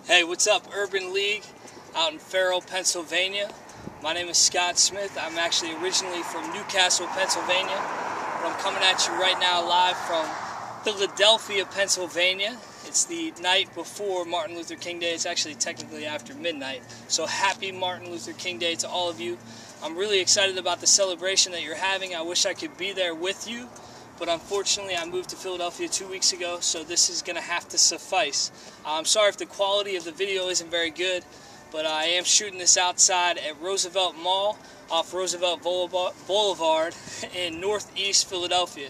Hey, what's up, Urban League out in Farrell, Pennsylvania. My name is Scott Smith. I'm actually originally from Newcastle, Pennsylvania, but I'm coming at you right now live from Philadelphia, Pennsylvania. It's the night before Martin Luther King Day. It's actually technically after midnight. So happy Martin Luther King Day to all of you. I'm really excited about the celebration that you're having. I wish I could be there with you, but unfortunately I moved to Philadelphia 2 weeks ago, so this is going to have to suffice. I'm sorry if the quality of the video isn't very good, but I am shooting this outside at Roosevelt Mall off Roosevelt Boulevard in northeast Philadelphia.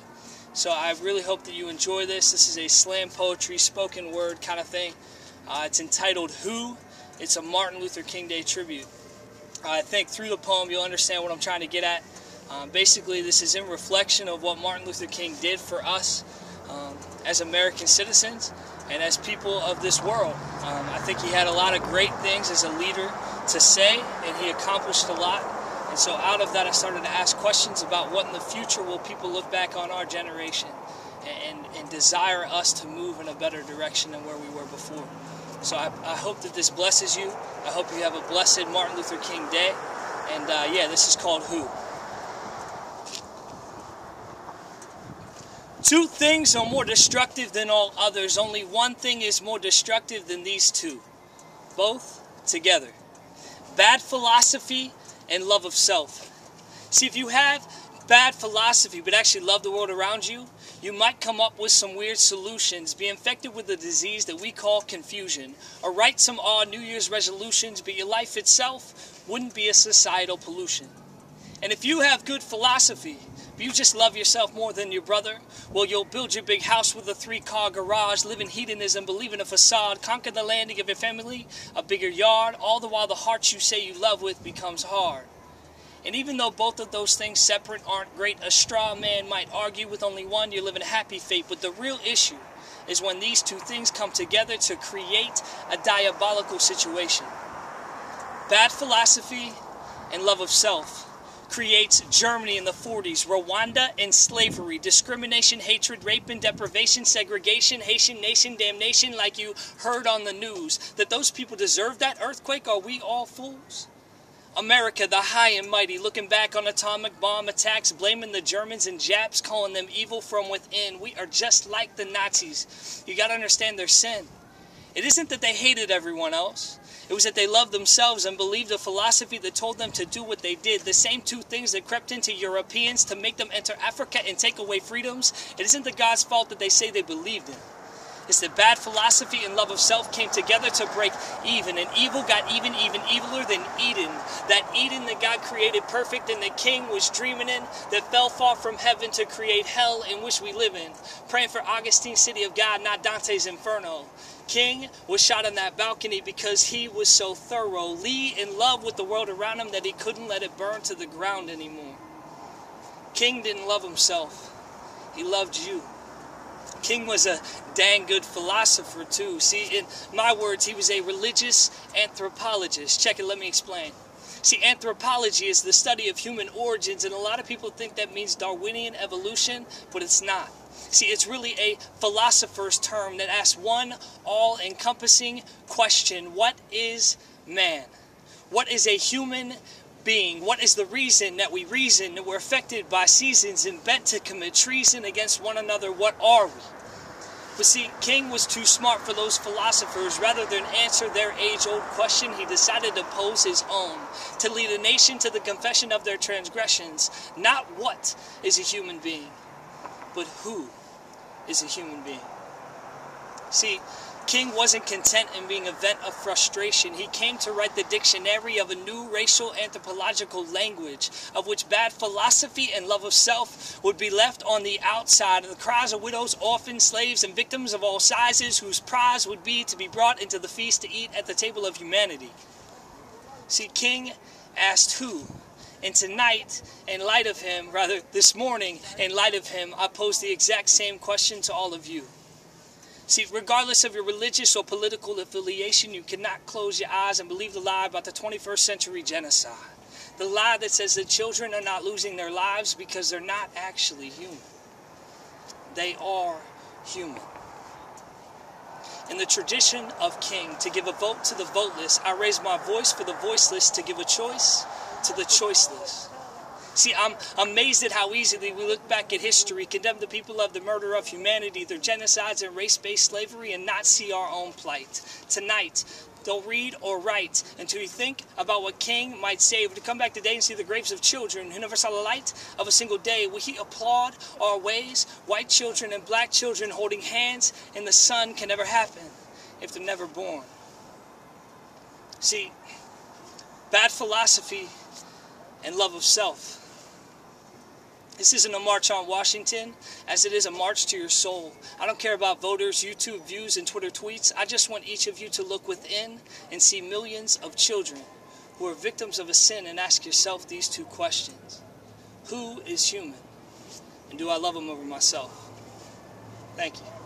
So I really hope that you enjoy this. This is a slam poetry, spoken word kind of thing. It's entitled Who? It's a Martin Luther King Day tribute. I think through the poem you'll understand what I'm trying to get at. Basically, this is in reflection of what Martin Luther King did for us as American citizens and as people of this world. I think he had a lot of great things as a leader to say, and he accomplished a lot. And so out of that, I started to ask questions about what in the future will people look back on our generation and desire us to move in a better direction than where we were before. So I hope that this blesses you. I hope you have a blessed Martin Luther King Day. And yeah, this is called Who. Two things are more destructive than all others. Only one thing is more destructive than these two. Both together. Bad philosophy and love of self. See, if you have bad philosophy but actually love the world around you, you might come up with some weird solutions, be infected with a disease that we call confusion, or write some odd New Year's resolutions, but your life itself wouldn't be a societal pollution. And if you have good philosophy, but you just love yourself more than your brother, well, you'll build your big house with a 3-car garage, live in hedonism, believe in a facade, conquer the land to give your family a bigger yard, all the while the heart you say you love with becomes hard. And even though both of those things separate aren't great, a straw man might argue with only one, you're living a happy fate. But the real issue is when these two things come together to create a diabolical situation. Bad philosophy and love of self creates Germany in the 40s, Rwanda and slavery, discrimination, hatred, rape and deprivation, segregation, Haitian nation, damnation, like you heard on the news. That those people deserve that earthquake? Are we all fools? America, the high and mighty, looking back on atomic bomb attacks, blaming the Germans and Japs, calling them evil from within. We are just like the Nazis. You got to understand their sin. It isn't that they hated everyone else. It was that they loved themselves and believed a philosophy that told them to do what they did. The same two things that crept into Europeans to make them enter Africa and take away freedoms. It isn't the God's fault that they say they believed in. It's that bad philosophy and love of self came together to break even. And evil got even eviler than Eden. That Eden that God created perfect and the king was dreaming in, that fell far from heaven to create hell in which we live in. Praying for Augustine's city of God, not Dante's Inferno. King was shot on that balcony because he was so thoroughly in love with the world around him that he couldn't let it burn to the ground anymore. King didn't love himself. He loved you. King was a dang good philosopher too. See, in my words, he was a religious anthropologist. Check it, let me explain. See, anthropology is the study of human origins, and a lot of people think that means Darwinian evolution, but it's not. See, it's really a philosopher's term that asks one all-encompassing question: what is man? What is a human being? What is the reason that we reason, that we're affected by seasons and bent to commit treason against one another? What are we? But see, King was too smart for those philosophers. Rather than answer their age-old question, he decided to pose his own, to lead a nation to the confession of their transgressions. Not what is a human being, but who is a human being. See, King wasn't content in being a vent of frustration. He came to write the dictionary of a new racial anthropological language, of which bad philosophy and love of self would be left on the outside, and the cries of widows, orphans, slaves, and victims of all sizes, whose prize would be to be brought into the feast to eat at the table of humanity. See, King asked who? And tonight, in light of him, rather this morning, in light of him, I pose the exact same question to all of you. See, regardless of your religious or political affiliation, you cannot close your eyes and believe the lie about the 21st century genocide. The lie that says that children are not losing their lives because they're not actually human. They are human. In the tradition of King, to give a vote to the voteless, I raise my voice for the voiceless to give a choice to the choiceless. See, I'm amazed at how easily we look back at history, condemn the people of the murder of humanity, their genocides and race-based slavery, and not see our own plight. Tonight, don't read or write until you think about what King might say. If we come back today and see the graves of children who never saw the light of a single day, will he applaud our ways? White children and black children holding hands in the sun can never happen if they're never born. See, bad philosophy and love of self. This isn't a march on Washington, as it is a march to your soul. I don't care about voters, YouTube views, and Twitter tweets. I just want each of you to look within and see millions of children who are victims of a sin and ask yourself these two questions. Who is human? And do I love him over myself? Thank you.